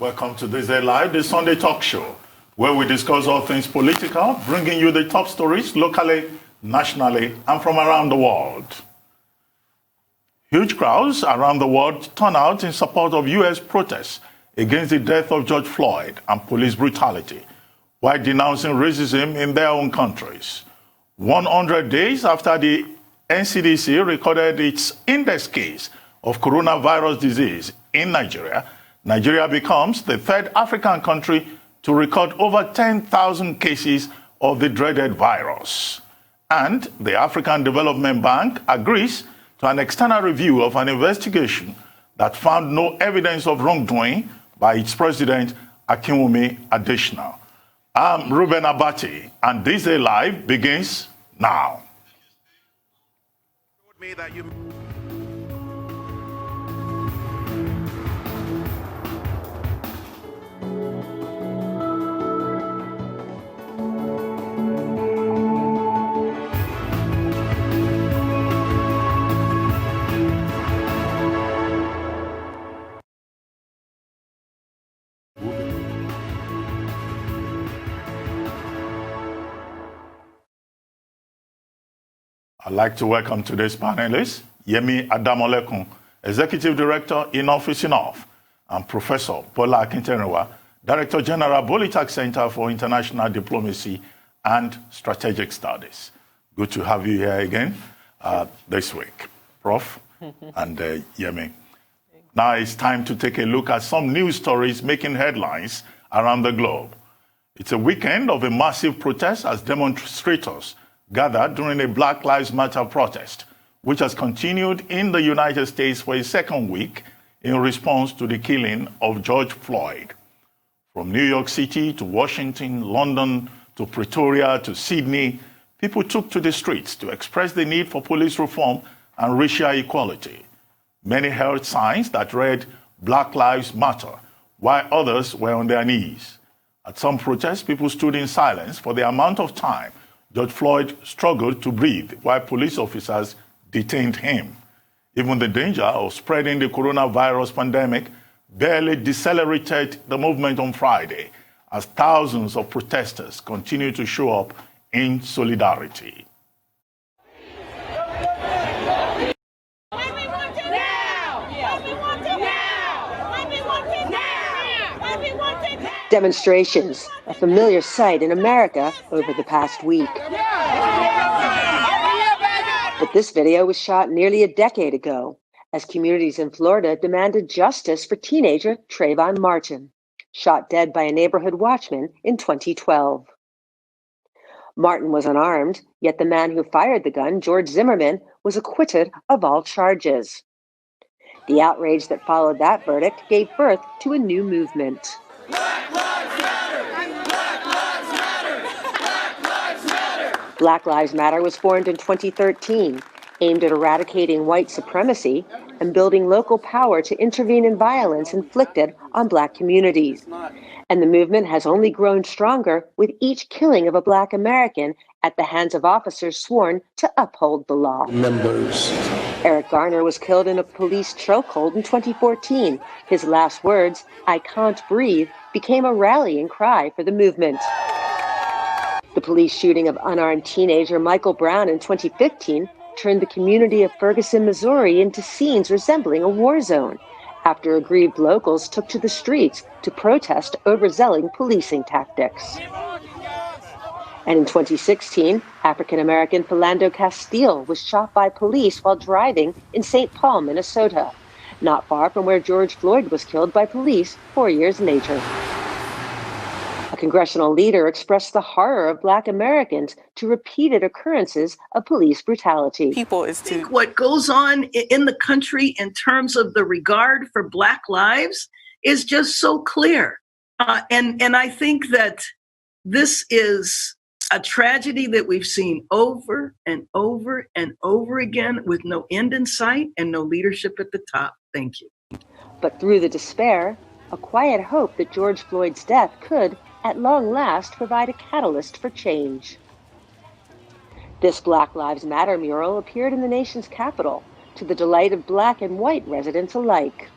Welcome to THISDAY Live, the Sunday talk show, where we discuss all things political, bringing you the top stories locally, nationally, and from around the world. Huge crowds around the world turn out in support of U.S. protests against the death of George Floyd and police brutality, while denouncing racism in their own countries. 100 days after the NCDC recorded its index case of coronavirus disease in Nigeria, Nigeria becomes the third African country to record over 10,000 cases of the dreaded virus. And the African Development Bank agrees to an external review of an investigation that found no evidence of wrongdoing by its president, Adesina. I'm Reuben Abati, and THISDAY Live begins now. I'd like to welcome today's panelists, YEMI ADAMOLEKUN, Executive Director, Enough is Enough, and Professor BOLA AKINTERINWA, Director General, Bolytag Center for International Diplomacy and Strategic Studies. Good to have you here again this week, Prof. and YEMI. Now it's time to take a look at some news stories making headlines around the globe. It's a weekend of a massive protest as demonstrators gathered during a Black Lives Matter protest, which has continued in the United States for a second week in response to the killing of George Floyd. From New York City to Washington, London to Pretoria to Sydney, people took to the streets to express the need for police reform and racial equality. Many held signs that read "Black Lives Matter," while others were on their knees. At some protests, people stood in silence for the amount of time George Floyd struggled to breathe while police officers detained him. Even the danger of spreading the coronavirus pandemic barely decelerated the movement on Friday as thousands of protesters continue to show up in solidarity. Demonstrations, a familiar sight in America over the past week. But this video was shot nearly a decade ago as communities in Florida demanded justice for teenager Trayvon Martin, shot dead by a neighborhood watchman in 2012. Martin was unarmed, yet the man who fired the gun, George Zimmerman, was acquitted of all charges. The outrage that followed that verdict gave birth to a new movement. Black Lives Matter! Black Lives Matter! Black Lives Matter! Black Lives Matter was formed in 2013, aimed at eradicating white supremacy and building local power to intervene in violence inflicted on Black communities. And the movement has only grown stronger with each killing of a Black American at the hands of officers sworn to uphold the law. Members. Eric Garner was killed in a police chokehold in 2014. His last words, "I can't breathe," became a rallying cry for the movement. The police shooting of unarmed teenager Michael Brown in 2015 turned the community of Ferguson, Missouri into scenes resembling a war zone after aggrieved locals took to the streets to protest overzealous policing tactics. And in 2016, African-American Philando Castile was shot by police while driving in St. Paul, Minnesota, not far from where George Floyd was killed by police 4 years later. A congressional leader expressed the horror of Black Americans to repeated occurrences of police brutality. I think what goes on in the country in terms of the regard for Black lives is just so clear. And I think that this is a tragedy that we've seen over and over and over again with no end in sight and no leadership at the top. Thank you. But through the despair, a quiet hope that George Floyd's death could, at long last, provide a catalyst for change. This Black Lives Matter mural appeared in the nation's capital, to the delight of Black and white residents alike.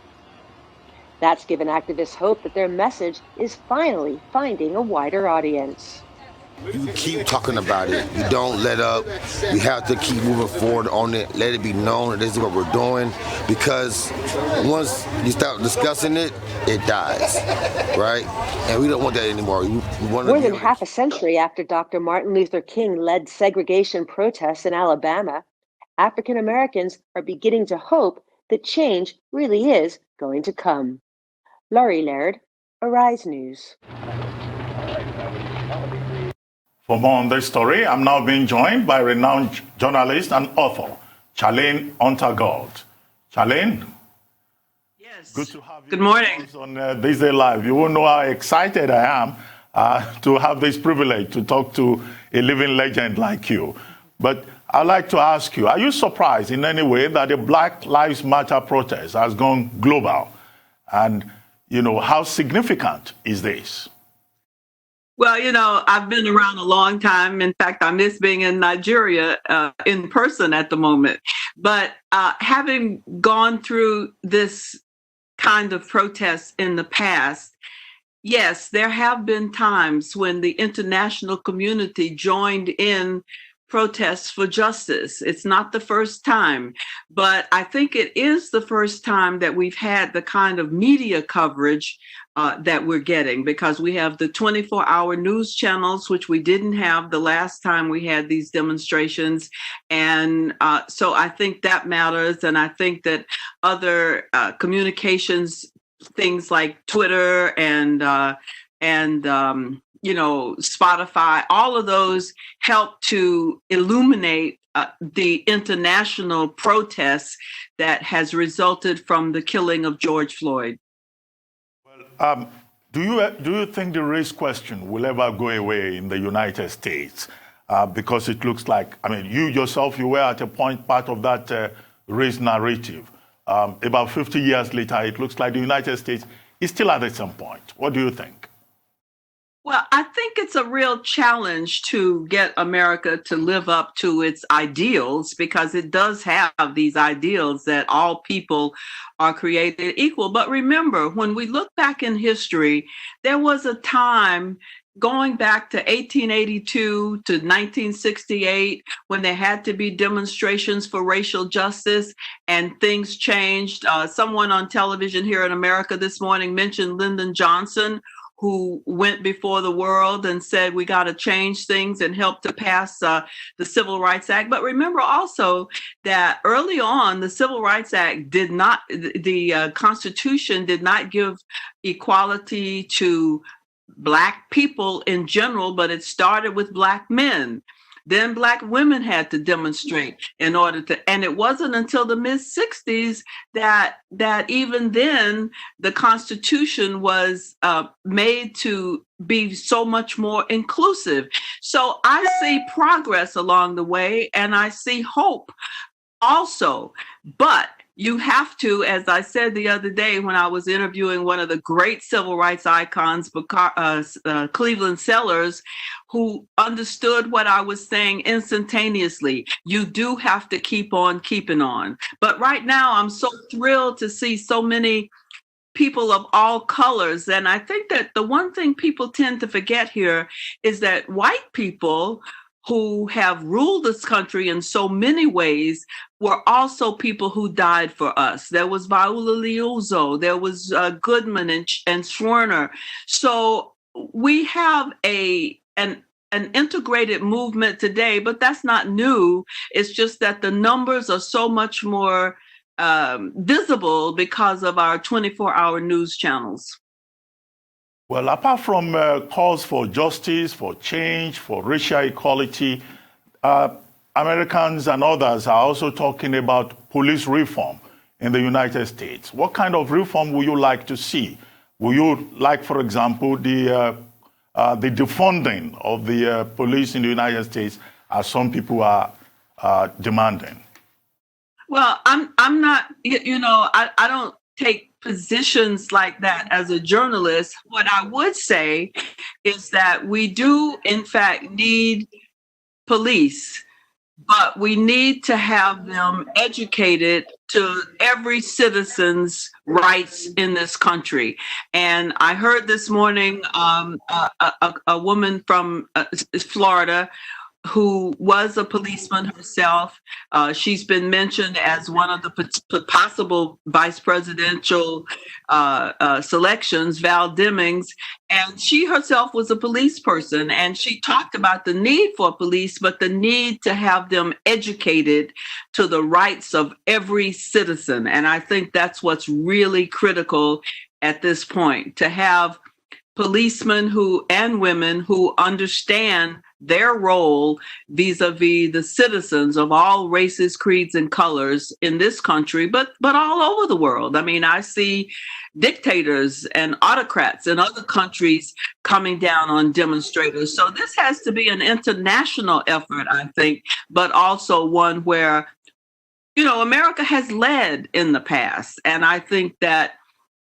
That's given activists hope that their message is finally finding a wider audience. You keep talking about it. You don't let up. You have to keep moving forward on it. Let it be known that this is what we're doing. Because once you start discussing it, it dies, right? And we don't want that anymore. We want More than half a century after Dr. Martin Luther King led segregation protests in Alabama, African Americans are beginning to hope that change really is going to come. Laurie Laird, Arise News. For more on this story, I'm now being joined by renowned journalist and author, Charlayne Gault. Charlayne? Yes. Good to have you. Good morning. On THISDAY Live. You won't know how excited I am to have this privilege to talk to a living legend like you. But I'd like to ask you, are you surprised in any way that the Black Lives Matter protest has gone global? And, how significant is this? Well, I've been around a long time. In fact, I miss being in Nigeria in person at the moment. But having gone through this kind of protest in the past, yes, there have been times when the international community joined in protests for justice. It's not the first time, but I think it is the first time that we've had the kind of media coverage that we're getting, because we have the 24-hour news channels, which we didn't have the last time we had these demonstrations. And so I think that matters. And I think that other communications, things like Twitter and Spotify, all of those help to illuminate the international protests that has resulted from the killing of George Floyd. Well, do you think the race question will ever go away in the United States? Because it looks like, you yourself, you were at a point part of that race narrative. About 50 years later, it looks like the United States is still at the same point. What do you think? Well, I think it's a real challenge to get America to live up to its ideals, because it does have these ideals that all people are created equal. But remember, when we look back in history, there was a time going back to 1882 to 1968 when there had to be demonstrations for racial justice, and things changed. Someone on television here in America this morning mentioned Lyndon Johnson, who went before the world and said, we got to change things, and helped to pass the Civil Rights Act. But remember also that early on, the Civil Rights Act the Constitution did not give equality to Black people in general, but it started with Black men. Then Black women had to demonstrate in order to, and it wasn't until the mid-60s that even then the Constitution was made to be so much more inclusive. So I see progress along the way, and I see hope also. But you have to, as I said the other day when I was interviewing one of the great civil rights icons, Cleveland Sellers, who understood what I was saying instantaneously. You do have to keep on keeping on. But right now, I'm so thrilled to see so many people of all colors. And I think that the one thing people tend to forget here is that white people who have ruled this country in so many ways were also people who died for us. There was Viola Liuzzo, there was Goodman and Schwerner. So we have an integrated movement today, but that's not new. It's just that the numbers are so much more visible because of our 24-hour news channels. Well, apart from calls for justice, for change, for racial equality, Americans and others are also talking about police reform in the United States. What kind of reform would you like to see? Would you like, for example, the defunding of the police in the United States, as some people are demanding? Well, I'm not, I don't take positions like that as a journalist. What I would say is that we do, in fact, need police but we need to have them educated to every citizen's rights in this country. And I heard this morning a woman from Florida who was a policeman herself. She's been mentioned as one of the possible vice presidential selections, Val Demings, and she herself was a police person, and she talked about the need for police, but the need to have them educated to the rights of every citizen. And I think that's what's really critical at this point, to have policemen and women who understand their role vis-a-vis the citizens of all races, creeds, and colors in this country, but all over the world. I mean, I see dictators and autocrats in other countries coming down on demonstrators. So this has to be an international effort, I think, but also one where, America has led in the past. And I think that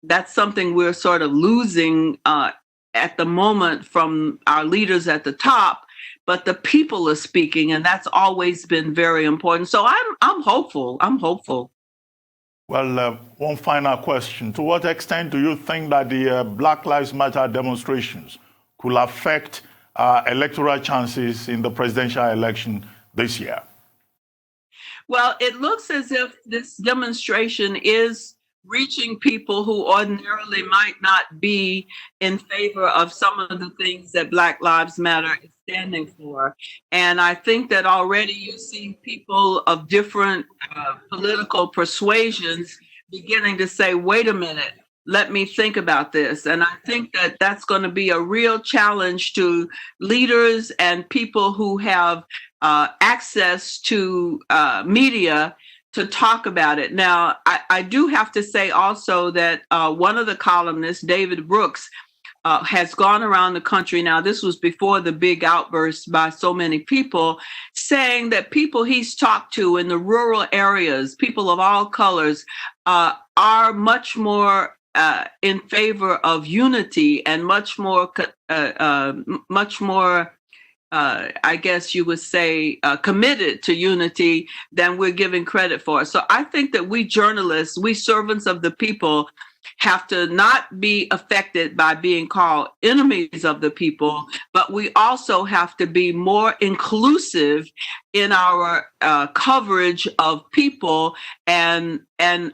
that's something we're sort of losing at the moment from our leaders at the top, but the people are speaking, and that's always been very important. So I'm hopeful. Well, one final question. To what extent do you think that the Black Lives Matter demonstrations could affect electoral chances in the presidential election this year? Well, it looks as if this demonstration is reaching people who ordinarily might not be in favor of some of the things that Black Lives Matter is standing for. And I think that already you see people of different political persuasions beginning to say, wait a minute, let me think about this. And I think that that's going to be a real challenge to leaders and people who have access to media to talk about it. Now, I do have to say also that one of the columnists, David Brooks, has gone around the country. Now, this was before the big outburst by so many people, saying that people he's talked to in the rural areas, people of all colors, are much more in favor of unity and much more I guess you would say, committed to unity than we're giving credit for. So I think that we journalists, we servants of the people, have to not be affected by being called enemies of the people, but we also have to be more inclusive in our coverage of people and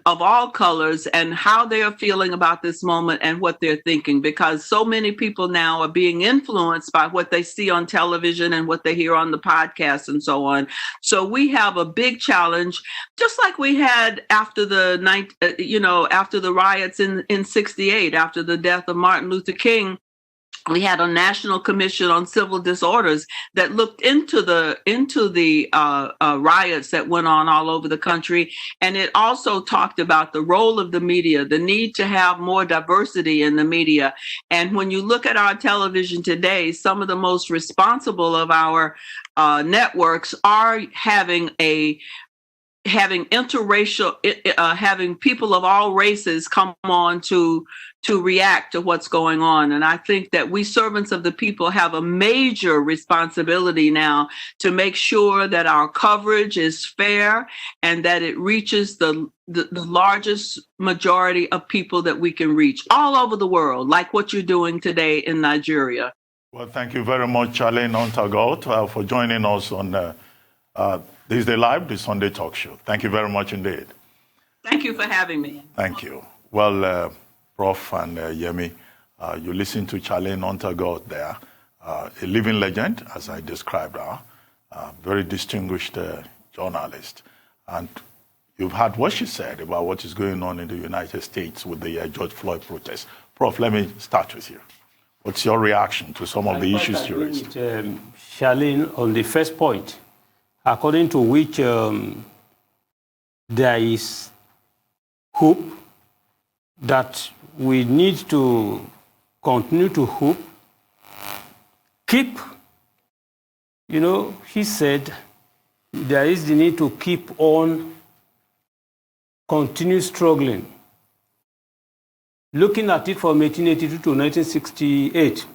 of all colors and how they are feeling about this moment and what they're thinking, because so many people now are being influenced by what they see on television and what they hear on the podcast and so on. So we have a big challenge, just like we had after the riots in 68, after the death of Martin Luther King. We had a National Commission on Civil Disorders that looked into the riots that went on all over the country. And it also talked about the role of the media, the need to have more diversity in the media. And when you look at our television today, some of the most responsible of our networks are having interracial, having people of all races come on to react to what's going on. And I think that we servants of the people have a major responsibility now to make sure that our coverage is fair and that it reaches the largest majority of people that we can reach all over the world, like what you're doing today in Nigeria. Well, thank you very much, Charlayne Gault, for joining us on THISDAY Live, the Sunday talk show. Thank you very much indeed. Thank you for having me. Thank you. Well, Prof and YEMI, you listen to Charlayne Gault there, a living legend, as I described her, very distinguished journalist. And you've heard what she said about what is going on in the United States with the George Floyd protests. Prof, let me start with you. What's your reaction to some of the issues you raised? Charlayne, on the first point, according to which there is hope that we need to continue to hope, keep, he said there is the need to keep on, continue struggling. Looking at it from 1882 to 1968,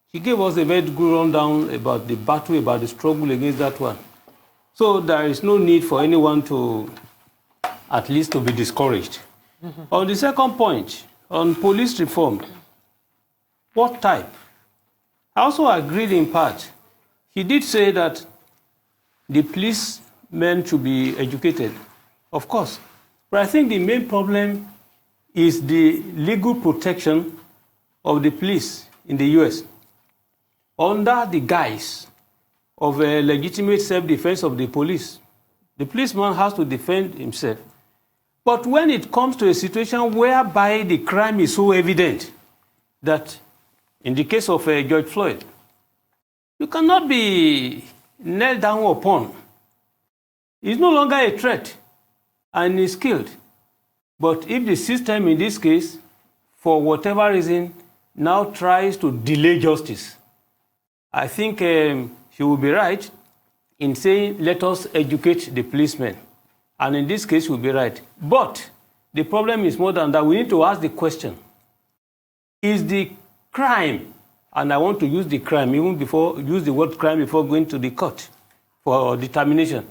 he gave us a very good rundown about the battle, about the struggle against that one. So there is no need for anyone to, at least to be discouraged. On the second point, on police reform, what type? I also agreed in part. He did say that the policemen should be educated, of course. But I think the main problem is the legal protection of the police in the US under the guise of a legitimate self-defense of the police. The policeman has to defend himself. But when it comes to a situation whereby the crime is so evident that, in the case of George Floyd, you cannot be nailed down upon. He's no longer a threat and is killed. But if the system in this case, for whatever reason, now tries to delay justice, I think he will be right in saying, let us educate the policemen. And in this case, he will be right. But the problem is more than that. We need to ask the question, is the crime, and I want to use the crime, use the word crime before going to the court for determination,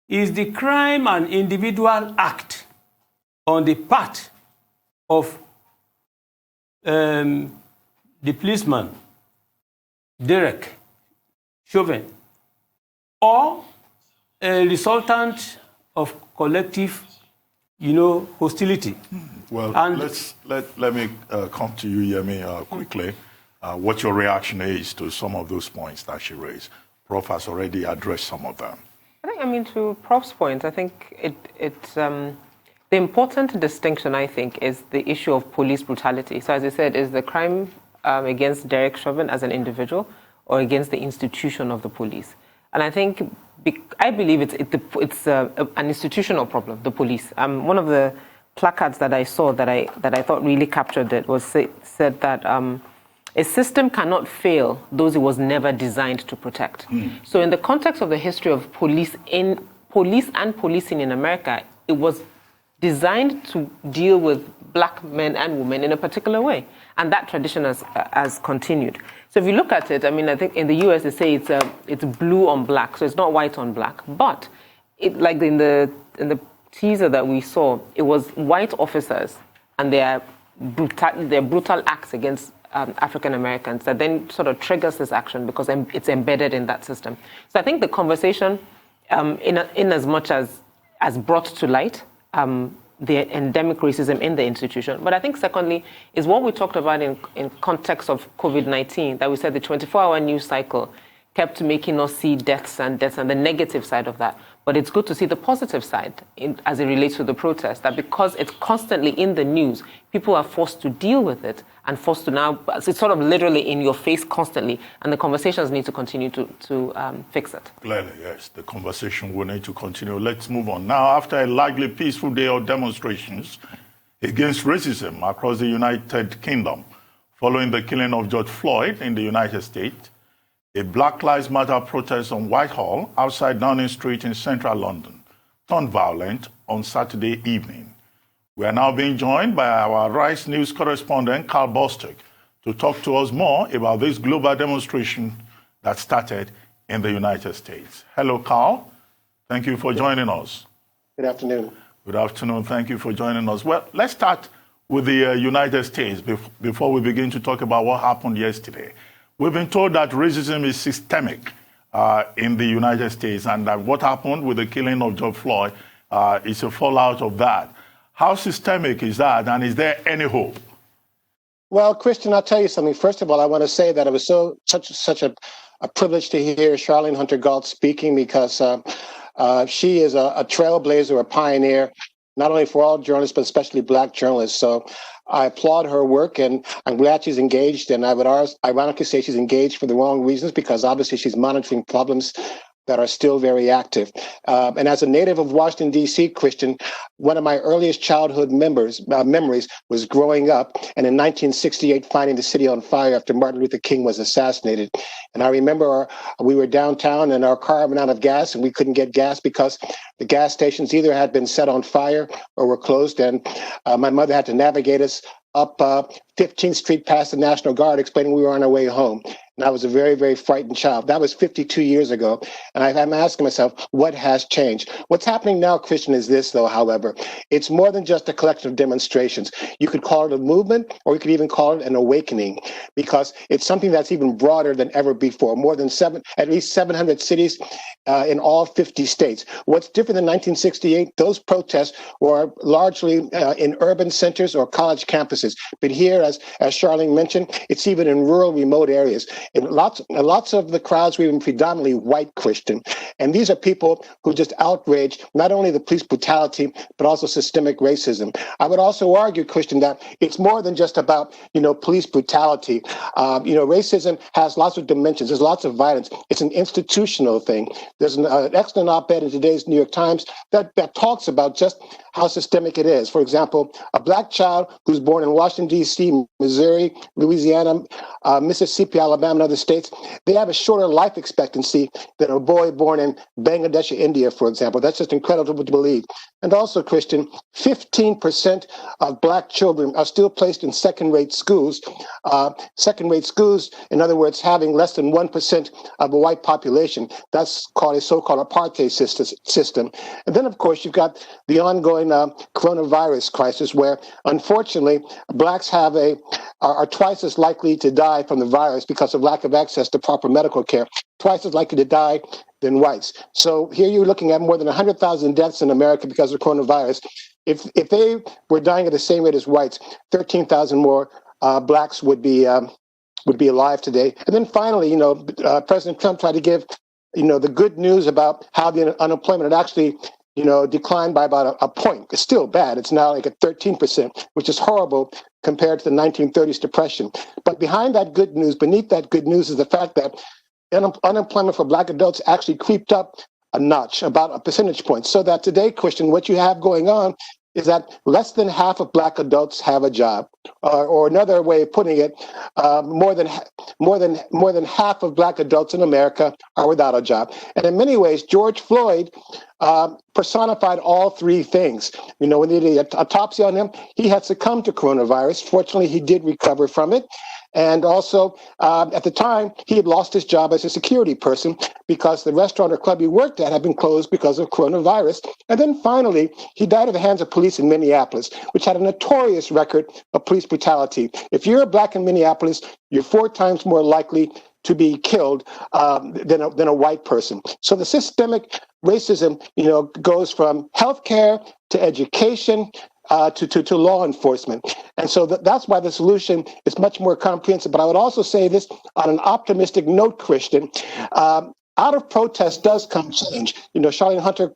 is the crime an individual act on the part of the policeman, Derek Chauvin, or a resultant of collective, hostility? Well, let me come to you, Yemi, quickly. What your reaction is to some of those points that she raised. Prof has already addressed some of them. To Prof's point, I think it's the important distinction, I think, is the issue of police brutality. So as I said, is the crime against Derek Chauvin as an individual or against the institution of the police? And I think, I believe it's an institutional problem, the police. One of the placards that I saw that I thought really captured it said that a system cannot fail those it was never designed to protect. So in the context of the history of police and policing in America, it was designed to deal with black men and women in a particular way. And that tradition has continued. So if you look at it, I think in the US they say it's blue on black, so it's not white on black. But like in the teaser that we saw, it was white officers and their brutal acts against African Americans that then sort of triggers this action because it's embedded in that system. So I think the conversation, in as much as brought to light the endemic racism in the institution. But I think secondly is what we talked about in context of COVID-19, that we said the 24-hour news cycle kept making us see deaths and the negative side of that. But it's good to see the positive side as it relates to the protest, that because it's constantly in the news, people are forced to deal with it and forced to now, it's sort of literally in your face constantly, and the conversations need to continue to fix it. Clearly, yes, the conversation will need to continue. Let's move on. Now, after a largely peaceful day of demonstrations against racism across the United Kingdom, following the killing of George Floyd in the United States, a Black Lives Matter protest on Whitehall outside Downing Street in central London turned violent on Saturday evening. We are now being joined by our Rice News correspondent, Karl Bostic, to talk to us more about this global demonstration that started in the United States. Hello, Karl. Thank you for joining us. Good afternoon. Good afternoon. Thank you for joining us. Well, let's start with the United States before we begin to talk about what happened yesterday. We've been told that racism is systemic in the United States, and that what happened with the killing of George Floyd is a fallout of that. How systemic is that, and is there any hope? Well, Christian, I'll tell you something. First of all, I want to say that it was such a privilege to hear Charlayne Gault speaking, because she is a trailblazer, a pioneer, not only for all journalists, but especially Black journalists. So I applaud her work, and I'm glad she's engaged. And I would ironically say she's engaged for the wrong reasons, because obviously she's monitoring problems that are still very active. And as a native of Washington, D.C., Christian, one of my earliest childhood memories was growing up and in 1968 finding the city on fire after Martin Luther King was assassinated. And I remember we were downtown and our car ran out of gas, and we couldn't get gas because the gas stations either had been set on fire or were closed. And my mother had to navigate us up 15th Street past the National Guard explaining we were on our way home. And I was a very, very frightened child. That was 52 years ago. And I'm asking myself, what has changed? What's happening now, Christian, is this, though, however. It's more than just a collection of demonstrations. You could call it a movement, or you could even call it an awakening, because it's something that's even broader than ever before. More than at least 700 cities in all 50 states. What's different than 1968? Those protests were largely in urban centers or college campuses. But here, as Charlayne mentioned, it's even in rural, remote areas. And lots of the crowds were even predominantly white Christian. And these are people who just outrage not only the police brutality, but also systemic racism. I would also argue, Christian, that it's more than just about, police brutality. Racism has lots of dimensions. There's lots of violence. It's an institutional thing. There's an excellent op-ed in today's New York Times that talks about just how systemic it is. For example, a black child who's born in Washington, D.C., Missouri, Louisiana, Mississippi, Alabama, and other states, they have a shorter life expectancy than a boy born in Bangladesh or India, for example. That's just incredible to believe. And also, Christian, 15% of black children are still placed in second-rate schools. Second-rate schools, in other words, having less than 1% of the white population. That's called a so-called apartheid system. And then, of course, you've got the ongoing coronavirus crisis, where, unfortunately, blacks are twice as likely to die from the virus because of lack of access to proper medical care, twice as likely to die than whites. So here you're looking at more than 100,000 deaths in America because of coronavirus. If they were dying at the same rate as whites, 13,000 more blacks would be alive today. And then finally, President Trump tried to give, the good news about how the unemployment had actually declined by about a point. It's still bad. It's now like at 13%, which is horrible compared to the 1930s depression. But beneath that good news is the fact that unemployment for black adults actually creeped up a notch, about a percentage point. So that today, Christian, what you have going on is that less than half of black adults have a job, or another way of putting it, more than half of black adults in America are without a job. And in many ways, George Floyd personified all three things. When they did an autopsy on him, he had succumbed to coronavirus. Fortunately, he did recover from it. And also, at the time, he had lost his job as a security person because the restaurant or club he worked at had been closed because of coronavirus. And then finally, he died at the hands of police in Minneapolis, which had a notorious record of police brutality. If you're a black in Minneapolis, you're 4 times more likely to be killed than a white person. So the systemic racism, goes from healthcare to education, to law enforcement. And so that's why the solution is much more comprehensive. But I would also say this on an optimistic note, Christian, out of protest does come change. Charlayne Hunter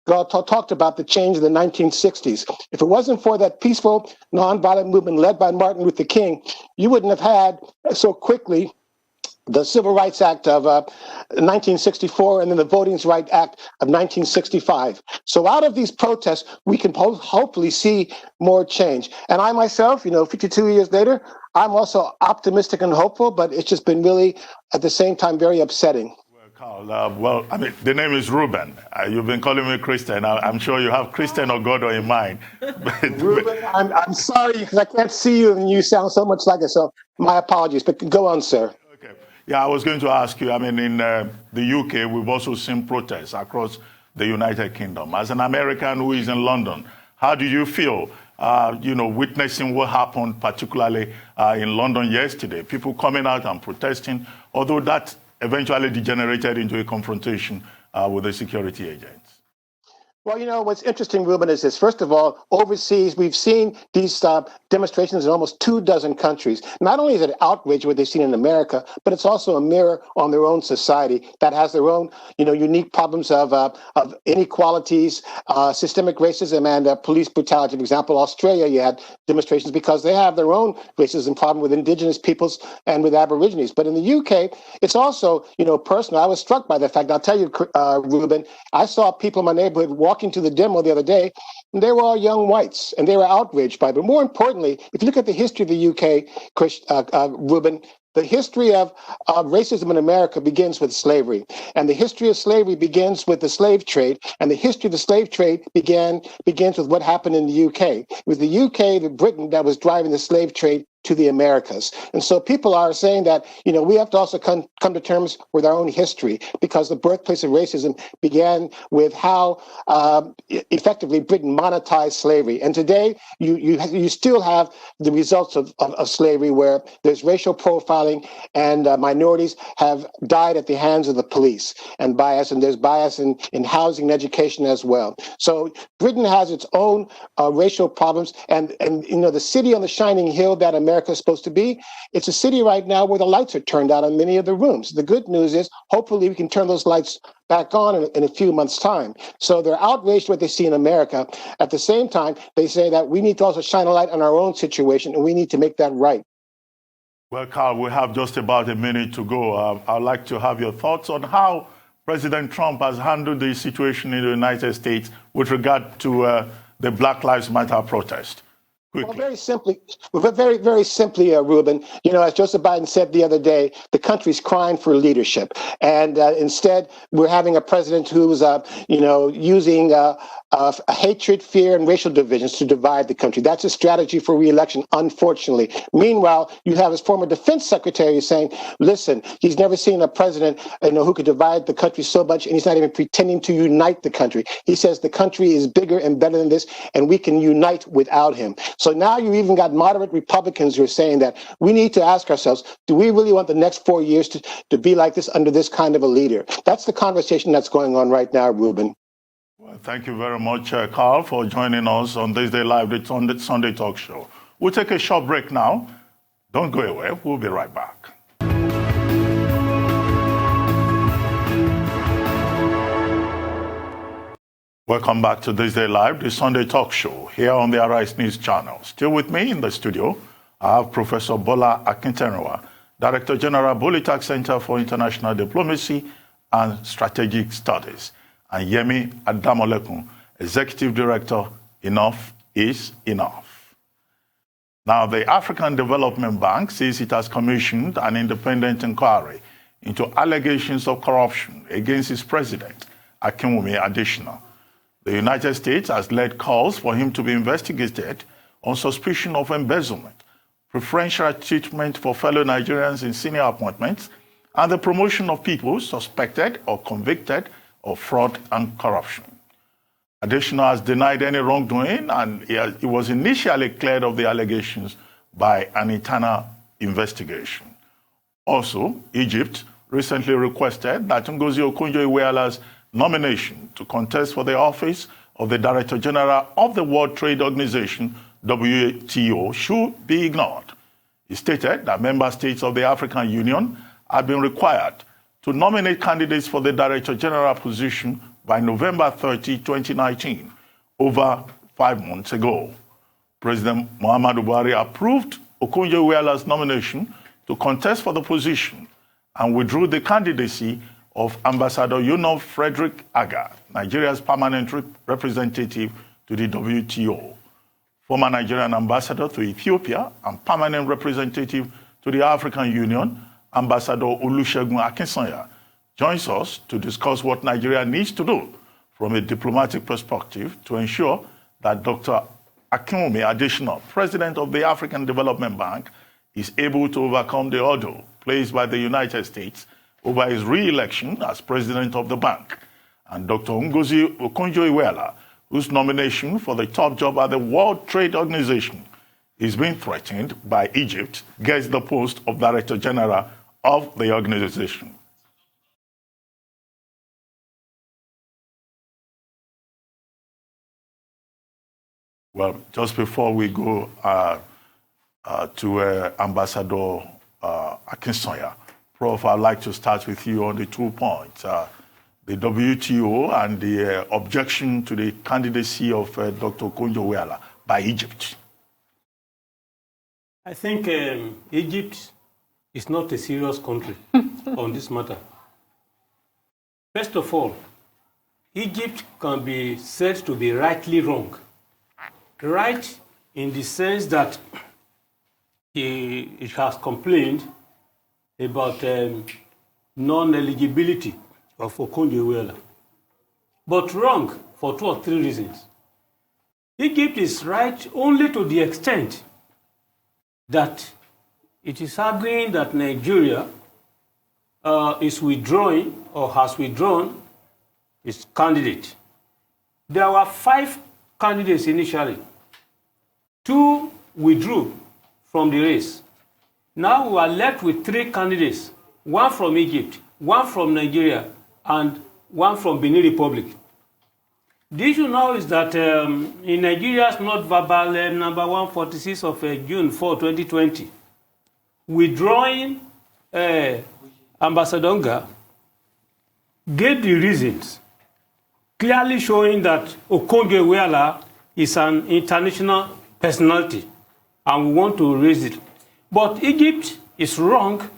talked about the change in the 1960s. If it wasn't for that peaceful, nonviolent movement led by Martin Luther King, you wouldn't have had so quickly the Civil Rights Act of 1964 and then the Voting Rights Act of 1965. So out of these protests, we can hopefully see more change. And I myself, 52 years later, I'm also optimistic and hopeful, but it's just been really, at the same time, very upsetting. Karl, the name is Reuben. You've been calling me Christian. I'm sure you have Christian or God in mind. Reuben, I'm sorry because I can't see you and you sound so much like it. So my apologies, but go on, sir. Yeah, I was going to ask you, in the UK, we've also seen protests across the United Kingdom. As an American who is in London, how do you feel, witnessing what happened, particularly in London yesterday? People coming out and protesting, although that eventually degenerated into a confrontation with the security agents. Well, what's interesting, Reuben, is this. First of all, overseas, we've seen these demonstrations in almost 24 countries. Not only is it outrage what they've seen in America, but it's also a mirror on their own society that has their own, unique problems of inequalities, systemic racism, and police brutality. For example, Australia, you had demonstrations because they have their own racism problem with indigenous peoples and with Aborigines. But in the UK, it's also, personal. I was struck by the fact, I'll tell you, Reuben, I saw people in my neighborhood walking to the demo the other day, and they were all young whites, and they were outraged by it. But more importantly, if you look at the history of the UK, Reuben, the history of racism in America begins with slavery, and the history of slavery begins with the slave trade, and the history of the slave trade begins with what happened in the UK. It was the UK, Britain, that was driving the slave trade to the Americas. And so people are saying that, we have to also come to terms with our own history, because the birthplace of racism began with how effectively Britain monetized slavery. And today you still have the results of slavery, where there's racial profiling, and minorities have died at the hands of the police, and there's bias in housing and education as well. So Britain has its own racial problems, and the city on the shining hill that America is supposed to be, it's a city right now where the lights are turned out in many of the rooms. The good news is, hopefully we can turn those lights back on in a few months' time. So they're outraged what they see in America. At the same time, they say that we need to also shine a light on our own situation, and we need to make that right. Well, Karl, we have just about a minute to go. I'd like to have your thoughts on how President Trump has handled the situation in the United States with regard to the Black Lives Matter protest. Quickly. Well, very simply, Reuben, as Joseph Biden said the other day, the country's crying for leadership. And instead, we're having a president who's, using hatred, fear, and racial divisions to divide the country. That's a strategy for re-election, unfortunately. Meanwhile, you have his former defense secretary saying, listen, he's never seen a president who could divide the country so much, and he's not even pretending to unite the country. He says the country is bigger and better than this, and we can unite without him. So now you even got moderate Republicans who are saying that we need to ask ourselves, do we really want the next 4 years to be like this under this kind of a leader? That's the conversation that's going on right now, Reuben. Well, thank you very much, Karl, for joining us on THISDAY Live, the Sunday Talk Show. We'll take a short break now. Don't go away. We'll be right back. Welcome back to THISDAY Live, the Sunday Talk Show, here on the Arise News channel. Still with me in the studio, I have Professor BOLA AKINTERINWA, Director General, Bolytag Center for International Diplomacy and Strategic Studies, and YEMI ADAMOLEKUN, Executive Director, Enough is Enough. Now, the African Development Bank says it has commissioned an independent inquiry into allegations of corruption against its president, Adesina. The United States has led calls for him to be investigated on suspicion of embezzlement, preferential treatment for fellow Nigerians in senior appointments, and the promotion of people suspected or convicted of fraud and corruption. Adesina has denied any wrongdoing, and he was initially cleared of the allegations by an internal investigation. Also, Egypt recently requested that Ngozi Okonjo-Iweala's nomination to contest for the office of the Director General of the World Trade Organization, WTO, should be ignored. He stated that member states of the African Union have been required to nominate candidates for the Director General position by November 30, 2019, over 5 months ago. President Muhammadu Buhari approved Okonjo-Iweala's nomination to contest for the position and withdrew the candidacy of Ambassador Yunus Frederick Aga, Nigeria's permanent representative to the WTO. Former Nigerian ambassador to Ethiopia and permanent representative to the African Union, Ambassador Olusegun Akinsanya, joins us to discuss what Nigeria needs to do from a diplomatic perspective to ensure that Dr. Akinwumi Adesina, president of the African Development Bank, is able to overcome the hurdle placed by the United States over his re-election as president of the bank, and Dr. Ngozi Okonjo-Iweala, whose nomination for the top job at the World Trade Organization is being threatened by Egypt, gets the post of Director General of the organization. Well, just before we go to Ambassador Akinsanya, Prof, I'd like to start with you on the 2 points. The WTO and the objection to the candidacy of Dr. Okonjo-Iweala by Egypt. I think Egypt is not a serious country on this matter. First of all, Egypt can be said to be rightly wrong. Right in the sense that it has complained about non-eligibility of Okonjo-Iweala. But wrong for 2 or 3 reasons. Egypt is right only to the extent that it is arguing that Nigeria is withdrawing or has withdrawn its candidate. There were 5 candidates initially. 2 withdrew from the race. Now we are left with 3 candidates, 1 from Egypt, 1 from Nigeria, and 1 from Benin Republic. The issue now is that in Nigeria's not verbal number 146 of June 4, 2020, withdrawing Ambassador Ogeah gave the reasons, clearly showing that Okonjo-Iweala is an international personality, and we want to raise it. But Egypt is wrong,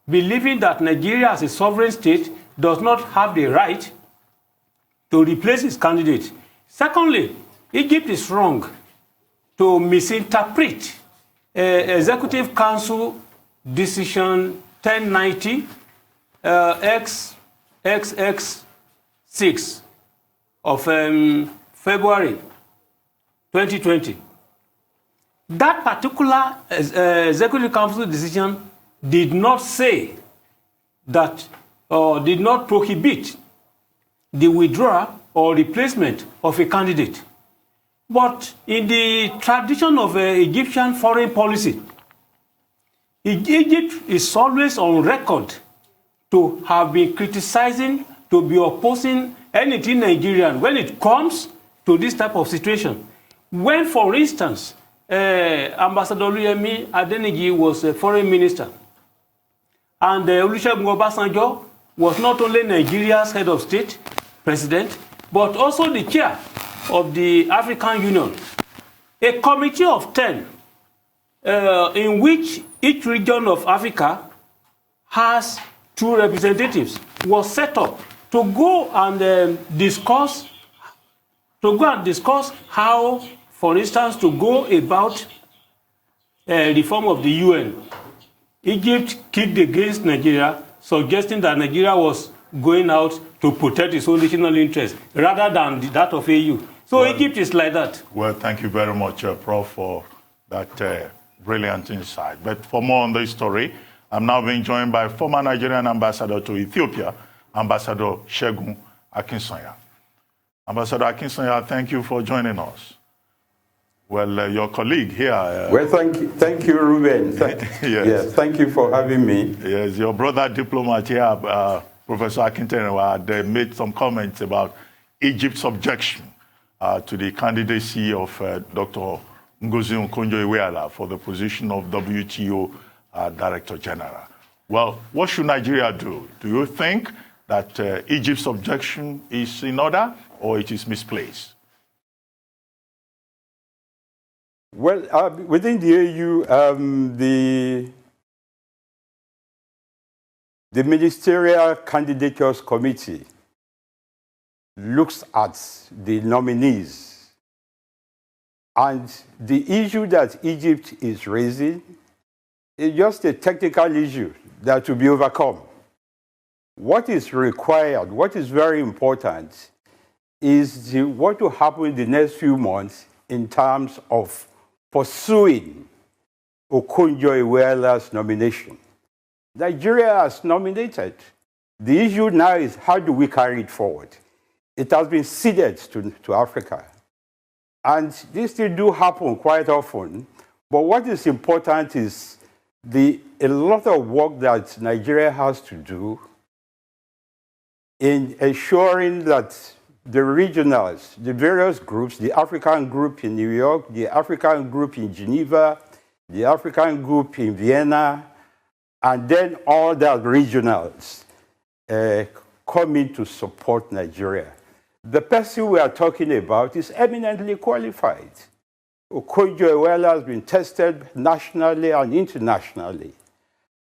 believing that Nigeria as a sovereign state does not have the right to replace its candidate. Secondly, Egypt is wrong to misinterpret Executive Council Decision 1090 XXX6 of February 2020. That particular Executive Council decision did not say that, or did not prohibit the withdrawal or replacement of a candidate. But in the tradition of Egyptian foreign policy, Egypt is always on record to have been criticizing, to be opposing anything Nigerian when it comes to this type of situation. When, for instance, Ambassador YEMI Adeniji was a foreign minister, and Olusegun Obasanjo was not only Nigeria's head of state, president, but also the chair of the African Union. A committee of 10 in which each region of Africa has 2 representatives was set up to go and discuss how, for instance, to go about reform of the UN. Egypt kicked against Nigeria, suggesting that Nigeria was going out to protect its own national interests rather than that of AU. So well, Egypt is like that. Well, thank you very much, Prof, for that brilliant insight. But for more on this story, I'm now being joined by former Nigerian ambassador to Ethiopia, Ambassador Segun Akinsanya. Ambassador Akinsanya, thank you for joining us. Well, your colleague here... well, thank you, Reuben. Yes, thank you for having me. Yes, your brother diplomat here, Professor AKINTERINWA, they made some comments about Egypt's objection to the candidacy of Dr. Ngozi Okonjo-Iweala for the position of WTO Director General. Well, what should Nigeria do? Do you think that Egypt's objection is in order or it is misplaced? Well, within the AU, the Ministerial Candidatures Committee looks at the nominees, and the issue that Egypt is raising is just a technical issue that will be overcome. What is required, what is very important, is what will happen in the next few months in terms of pursuing Okonjo-Iweala's nomination. Nigeria has nominated. The issue now is how do we carry it forward? It has been ceded to Africa. And these things do happen quite often, but what is important is a lot of work that Nigeria has to do in ensuring that the regionals, the various groups, the African group in New York, the African group in Geneva, the African group in Vienna, and then all the regionals come in to support Nigeria. The person we are talking about is eminently qualified. Okonjo-Iweala has been tested nationally and internationally.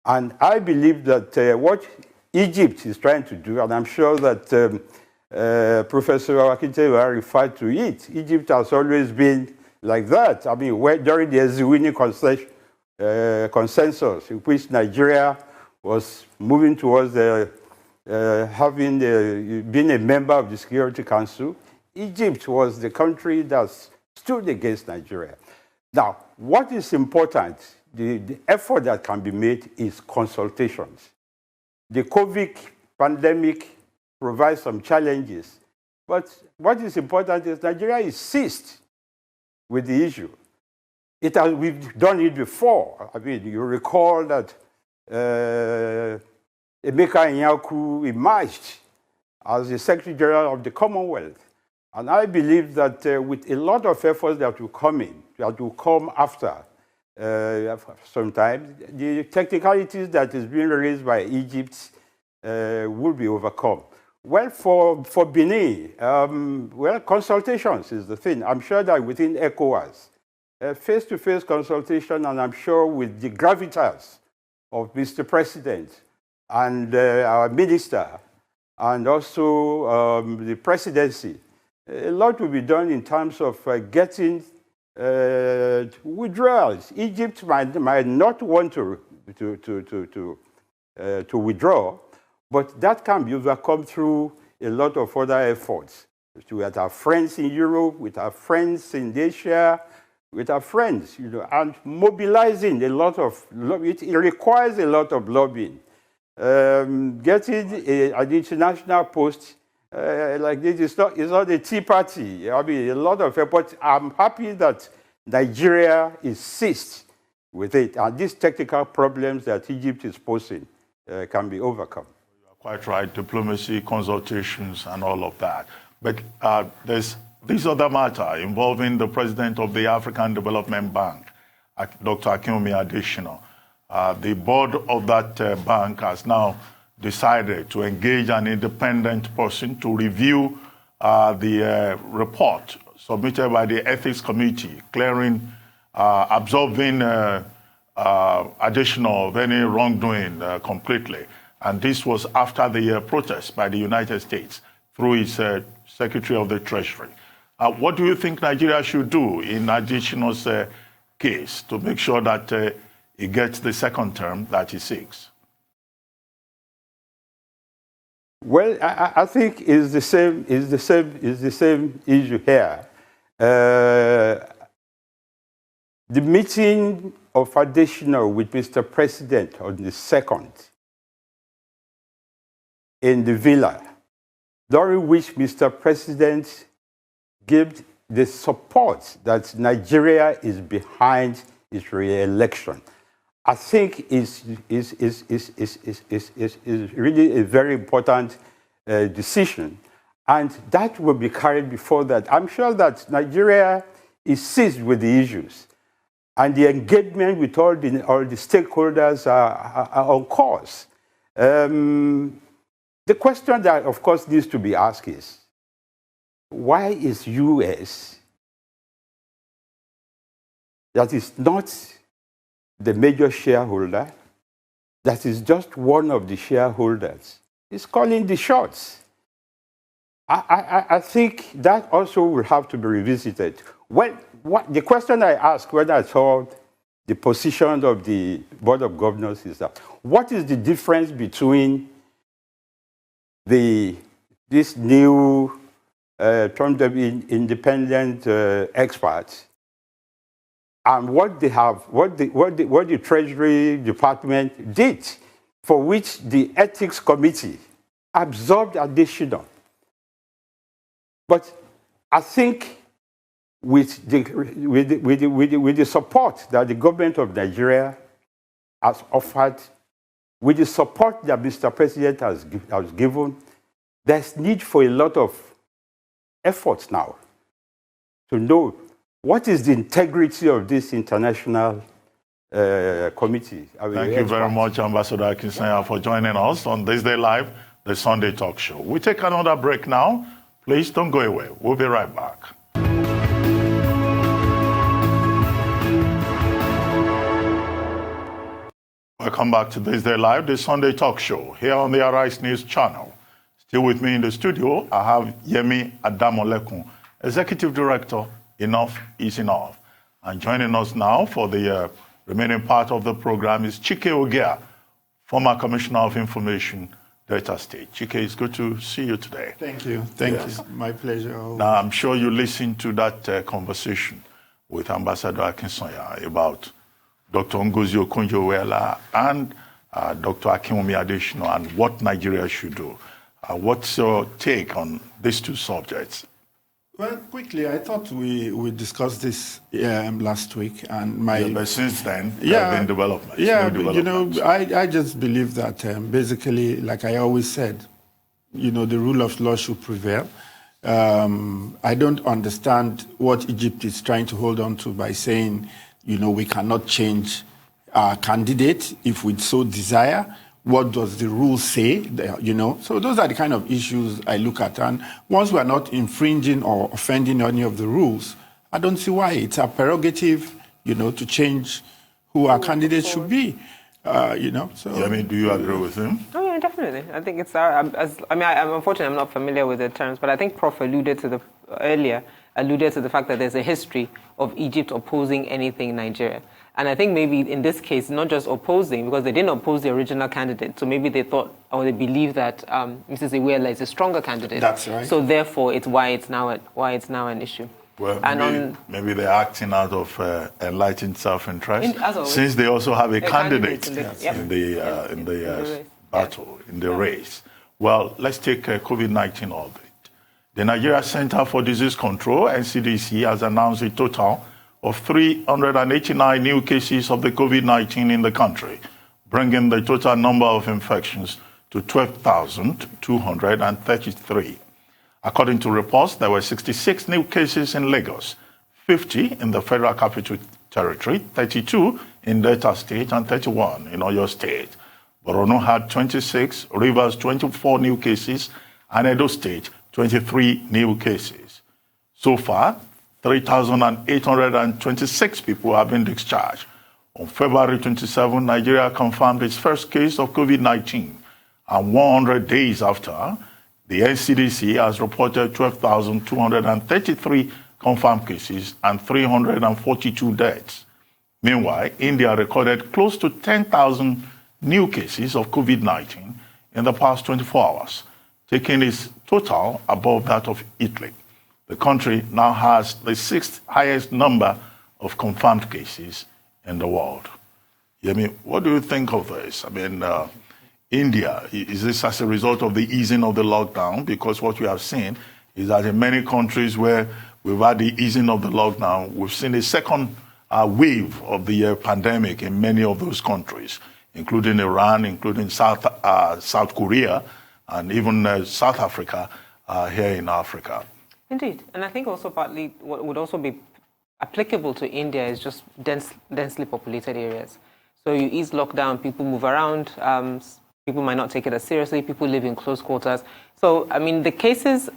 And I believe that what Egypt is trying to do, and I'm sure that Professor AKINTERINWA referred to it. Egypt has always been like that. I mean, during the Ezewini consensus, in which Nigeria was moving towards being a member of the Security Council, Egypt was the country that stood against Nigeria. Now, what is important the effort that can be made is consultations. The COVID pandemic provides some challenges, but what is important is Nigeria is seized with the issue. We've done it before. I mean, you recall that Emeka Nyaku emerged as the Secretary General of the Commonwealth. And I believe that with a lot of efforts that will come after sometimes, the technicalities that is being raised by Egypt will be overcome. Well, for Benin, consultations is the thing. I'm sure that within ECOWAS, face-to-face consultation, and I'm sure with the gravitas of Mr. President and our minister, and also the presidency, a lot will be done in terms of getting withdrawals. Egypt might not want to withdraw, but that can be overcome through a lot of other efforts. With our friends in Europe, with our friends in Asia, with our friends, and mobilizing a lot of, it requires a lot of lobbying. Getting an international post like this is not a tea party. I mean, a lot of effort. I'm happy that Nigeria is seized with it, and these technical problems that Egypt is posing can be overcome. You're quite right, diplomacy, consultations, and all of that. But there's this other matter involving the president of the African Development Bank, Dr. Adesina. The board of that bank has now decided to engage an independent person to review the report submitted by the Ethics Committee, absolving Adesina of any wrongdoing completely. And this was after the protest by the United States through its Secretary of the Treasury. What do you think Nigeria should do in Adesina's case to make sure that he gets the second term that he seeks? Well, I think it's the same issue here. The meeting of Adesina with Mr. President on the 2nd in the villa, during which Mr. President gave the support that Nigeria is behind its re-election, I think is really a very important decision. And that will be carried before that. I'm sure that Nigeria is seized with the issues. And the engagement with all the stakeholders are on course. The question that, of course, needs to be asked is, why is U.S., that is not the major shareholder, that is just one of the shareholders, is calling the shots? I think that also will have to be revisited. The question I asked when I saw the position of the Board of Governors is that, what is the difference between this new termed independent experts and what the Treasury Department did, for which the Ethics Committee absorbed Adesina? But I think with the support that the government of Nigeria has offered, with the support that Mr. President has given, there's need for a lot of efforts now to know what is the integrity of this international committee. Thank you very much, Ambassador Akinsanya, for joining us on THISDAY Live, the Sunday talk show. We take another break now. Please don't go away. We'll be right back. Welcome back to THISDAY Live, the Sunday talk show, here on the Arise News channel. Still with me in the studio, I have YEMI ADAMOLEKUN, Executive Director, Enough is Enough. And joining us now for the remaining part of the program is Chike Ogeah, former Commissioner of Information, Delta State. Chike, it's good to see you today. Thank you. Thank you. My pleasure. Now, I'm sure you listened to that conversation with Ambassador Akinsanya about Dr. Ngozi Okonjo-Iweala and Dr. Akinwumi Adesina, and what Nigeria should do. What's your take on these two subjects? Well, quickly, I thought we discussed this last week, and but since then, there have been developments. Yeah, developments. I just believe that basically, like I always said, the rule of law should prevail. I don't understand what Egypt is trying to hold on to by saying, we cannot change our candidate if we so desire. What does the rule say? So those are the kind of issues I look at. And once we are not infringing or offending any of the rules, I don't see why. It's our prerogative, to change who our candidate should be. So. Yemi, do you agree with him? Oh, yeah, definitely. I think it's I'm unfortunately I'm not familiar with the terms, but I think Prof alluded to the fact that there's a history of Egypt opposing anything in Nigeria. And I think maybe in this case, not just opposing, because they didn't oppose the original candidate. So maybe they thought or they believe that Mrs. Iweala is a stronger candidate. That's right. So therefore, it's why it's now an issue. Well, maybe they're acting out of enlightened self-interest, since they also have a candidate in the battle, in the race. Well, let's take COVID-19 orbit. The Nigeria Center for Disease Control, NCDC, has announced a total of 389 new cases of the COVID-19 in the country, bringing the total number of infections to 12,233. According to reports, there were 66 new cases in Lagos, 50 in the Federal Capital Territory, 32 in Delta State, and 31 in Oyo State. Borno had 26, Rivers 24 new cases, and Edo State 23 new cases. So far, 3,826 people have been discharged. On February 27, Nigeria confirmed its first case of COVID-19, and 100 days after, the NCDC has reported 12,233 confirmed cases and 342 deaths. Meanwhile, India recorded close to 10,000 new cases of COVID-19 in the past 24 hours, taking its total above that of Italy. The country now has the 6th highest number of confirmed cases in the world. Yemi, what do you think of this? I mean, India, is this as a result of the easing of the lockdown? Because what we have seen is that in many countries where we've had the easing of the lockdown, we've seen a second wave of the pandemic in many of those countries, including Iran, including South Korea, and even South Africa here in Africa. Indeed. And I think also partly what would also be applicable to India is just densely populated areas. So you ease lockdown, people move around, people might not take it as seriously, people live in close quarters. So, I mean, the cases,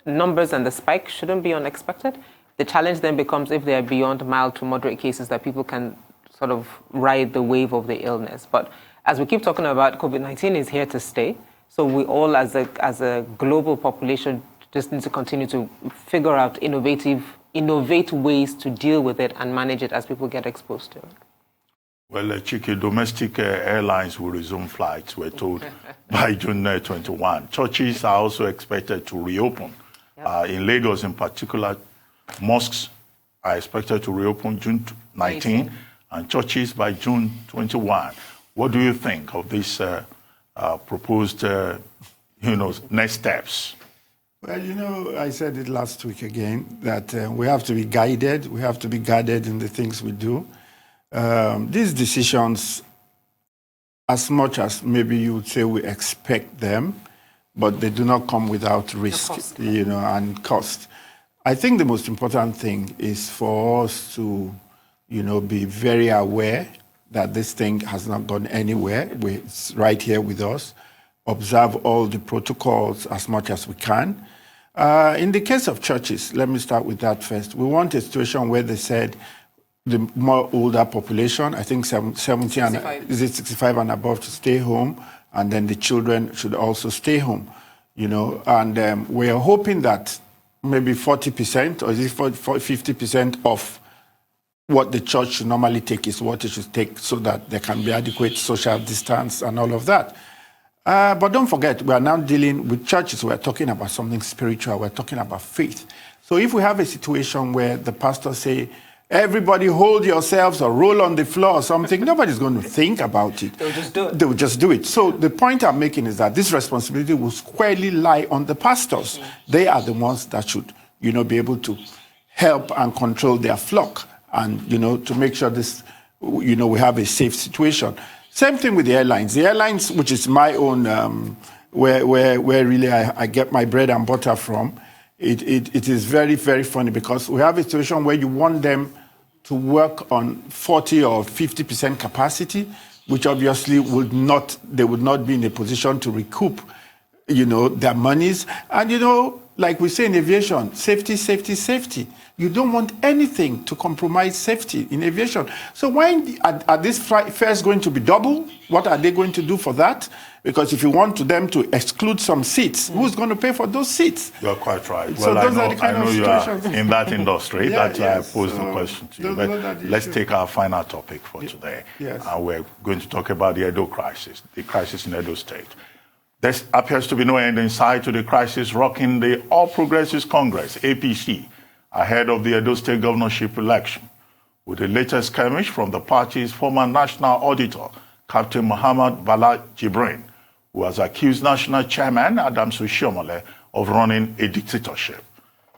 numbers and the spike shouldn't be unexpected. The challenge then becomes if they are beyond mild to moderate cases that people can sort of ride the wave of the illness. But as we keep talking about, COVID-19 is here to stay. So we all as a global population just need to continue to figure out innovate ways to deal with it and manage it as people get exposed to it. Well, Chike, domestic airlines will resume flights, we're told, by June 21. Churches are also expected to reopen. Yep. In Lagos in particular, mosques are expected to reopen June 19, and churches by June 21. What do you think of these proposed, next steps? Well, I said it last week again, that we have to be guided. We have to be guided in the things we do. These decisions, as much as maybe you would say we expect them, but they do not come without risk, and cost. I think the most important thing is for us to, be very aware that this thing has not gone anywhere. It's right here with us. Observe all the protocols as much as we can. In the case of churches, let me start with that first. We want a situation where they said the more older population, I think 65 and above, to stay home, and then the children should also stay home. And we are hoping that maybe 40% or is it 50% of what the church should normally take is what it should take, so that there can be adequate social distance and all of that. But don't forget, we are now dealing with churches. We're talking about something spiritual. We're talking about faith. So if we have a situation where the pastor say, everybody hold yourselves or roll on the floor or something, nobody's going to think about it. They'll just do it. They will just do it. So the point I'm making is that this responsibility will squarely lie on the pastors. They are the ones that should, be able to help and control their flock and, to make sure this, we have a safe situation. Same thing with the airlines. The airlines, which is my own, where really I get my bread and butter from, it is very, very funny because we have a situation where you want them to work on 40 or 50% capacity, which obviously they would not be in a position to recoup, their monies. And, like we say in aviation, safety, safety, safety. You don't want anything to compromise safety in aviation. So when are these fares going to be double? What are they going to do for that? Because if you want them to exclude some seats, who's going to pay for those seats? You're quite right. So Well, those are the kind I know of you are situations. in that industry. That's why I posed the So question to you. those are But the let's issues. take our final topic for today. Yes. And we're going to talk about the Edo crisis, the crisis in Edo State. There appears to be no end in sight to the crisis rocking the All Progressives Congress, APC, ahead of the Edo State governorship election, with the latest skirmish from the party's former national auditor, Captain Muhammad Bala Jibrin, who has accused National Chairman Adams Oshiomhole of running a dictatorship.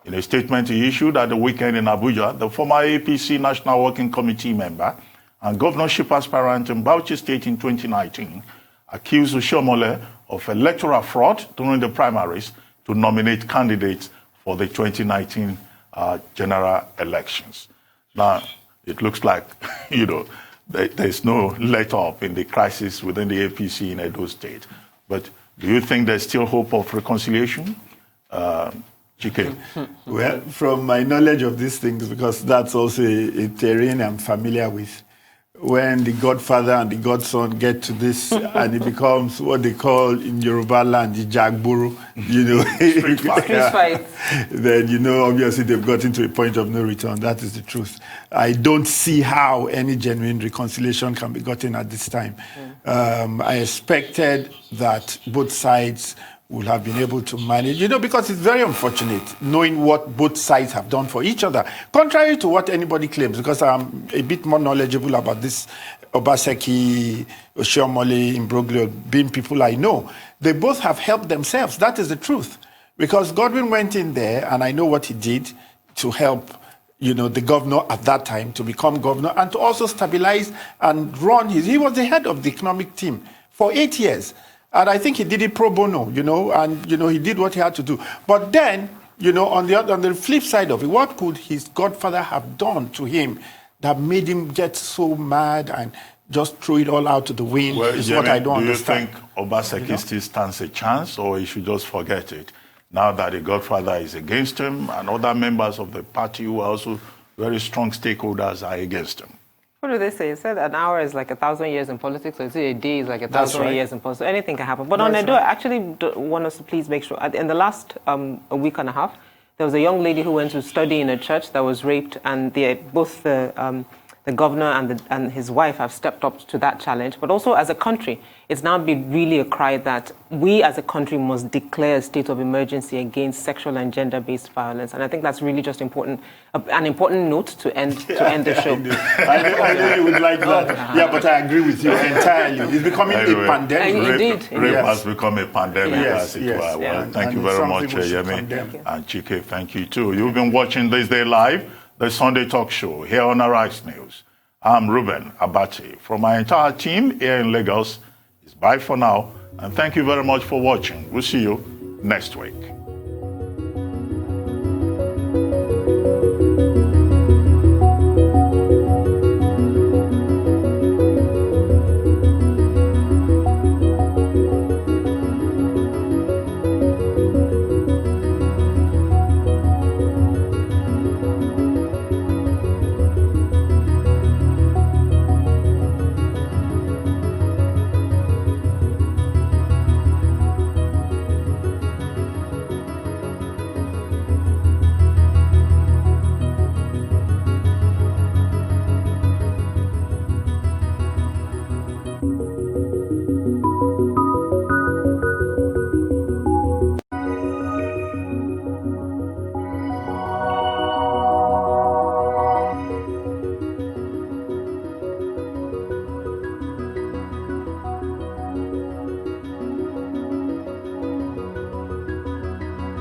In a statement he issued at the weekend in Abuja, the former APC National Working Committee member and governorship aspirant in Bauchi State in 2019 accused Oshiomhole of electoral fraud during the primaries to nominate candidates for the 2019 general elections. Now, it looks like, there's no let-up in the crisis within the APC in Edo State. But do you think there's still hope of reconciliation? Chike? Well, from my knowledge of these things, because that's also a terrain I'm familiar with, when the godfather and the godson get to this and it becomes what they call in Yoruba land, the jagburu, Street fight. Then, obviously they've gotten to a point of no return. That is the truth. I don't see how any genuine reconciliation can be gotten at this time. I expected that both sides will have been able to manage, because it's very unfortunate knowing what both sides have done for each other, contrary to what anybody claims, because I'm a bit more knowledgeable about this Obaseki, Oshiomhole, imbroglio, being people I know. They both have helped themselves. That is the truth. Because Godwin went in there, and I know what he did to help the governor at that time to become governor and to also stabilize and run he was the head of the economic team for 8 years. And I think he did it pro bono, and, he did what he had to do. But then, on the flip side of it, what could his godfather have done to him that made him get so mad and just throw it all out to the wind is what I don't understand. Do you think Obaseki still stands a chance, or he should just forget it now that the godfather is against him and other members of the party who are also very strong stakeholders are against him? What do they say? It said an hour is like 1,000 years in politics, or is it a day is like 1,000 years in politics? So anything can happen. But on Edo, I actually want us to please make sure. In the last a week and a half, there was a young lady who went to study in a church that was raped, and both the governor and his wife have stepped up to that challenge. But also as a country, it's now been really a cry that we as a country must declare a state of emergency against sexual and gender-based violence. And I think that's really just important, an important note to end the show. I know you would like that. Yeah, but I agree with you entirely. It's becoming a pandemic. Rape has become a pandemic, as it were. Well, Yeah. thank you And very something much, we should Yemi. condemn. And Chike, thank you too. You've been watching THISDAY Live, the Sunday talk show here on Arise News. I'm Reuben Abati. From my entire team here in Lagos, it's bye for now. And thank you very much for watching. We'll see you next week.